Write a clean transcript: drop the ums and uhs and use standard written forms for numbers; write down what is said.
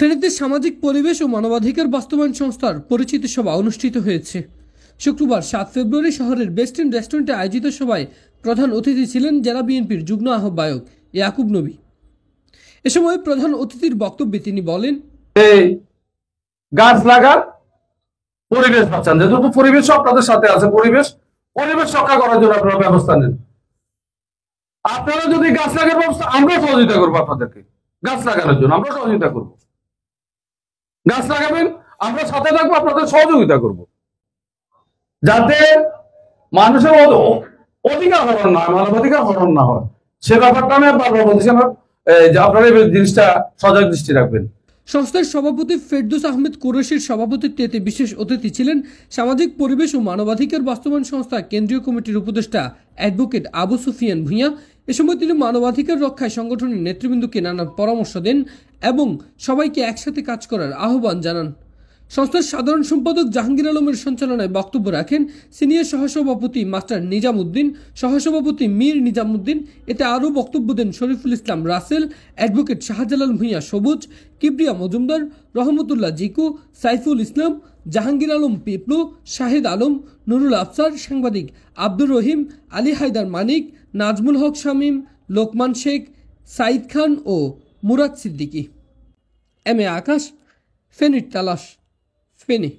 ফেনীতে সামাজিক পরিবেশ ও মানবাধিকার বাস্তবায়ন সংস্থার পরিচিতি সভা অনুষ্ঠিত হয়েছে। শুক্রবার 7 ফেব্রুয়ারি শহরের বেস্ট এন্ড রেস্টুরেন্টে আয়োজিত সভায় প্রধান অতিথি ছিলেন জেলা বিএনপির যুগ্ম আহ্বায়ক ইয়াকুব নবী। এ সময় প্রধান অতিথির বক্তব্যে তিনি বলেন, গাছ লাগা, পরিবেশ বাঁচান, যেহেতু পরিবেশ আপনাদের সাথে আছে, পরিবেশ রক্ষা করার জন্য আপনারা ব্যবস্থা নেন। আপনারা যদি গাছ লাগার ব্যবস্থা, আমরা সহযোগিতা করবো আপনাদেরকে, গাছ লাগানোর জন্য আমরা সহযোগিতা করবো। গাছ লাগাবেন, আমরা সাথে থাকবো, আপনাদের সহযোগিতা করব, যাতে মানুষের অধিকার হরণ না হয়, মানবাধিকার হরণ না হয়। সে ব্যাপারটা আমি বারবার বলছি, আপনারা এই জিনিসটা সজাগ দৃষ্টি রাখবেন। সংস্থার সভাপতি ফেরদৌস আহমেদ কুরেশির সভাপতিত্বে এতে বিশেষ অতিথি ছিলেন সামাজিক পরিবেশ ও মানবাধিকার বাস্তবায়ন সংস্থা কেন্দ্রীয় কমিটির উপদেষ্টা অ্যাডভোকেট আবু সুফিয়ান ভূঁইয়া। এ সময় তিনি মানবাধিকার রক্ষায় সংগঠনের নেতৃবৃন্দকে নানা পরামর্শ দেন এবং সবাইকে একসাথে কাজ করার আহ্বান জানান। সংস্থার সাধারণ সম্পাদক জাহাঙ্গীর আলমের সঞ্চালনায় বক্তব্য রাখেন সিনিয়র সহসভাপতি মাস্টার নিজাম উদ্দিন, সহসভাপতি মীর নিজাম উদ্দিন। এতে আরও বক্তব্য দেন শরীফুল ইসলাম রাসেল, অ্যাডভোকেট শাহজালাল ভূঁইয়া সবুজ, কিবরিয়া মজুমদার, রহমতুল্লাহ জিকু, সাইফুল ইসলাম, জাহাঙ্গীর আলম পিপলু, শাহিদ আলম, নুরুল আফসার, সাংবাদিক আব্দুর রহিম, আলী হায়দার মানিক, নাজমুল হক শামীম, লোকমান শেখ, সাইদ খান ও মুরাদ সিদ্দিকী। এম এ আকাশ, ফেনীর তালাশ, ফেনী।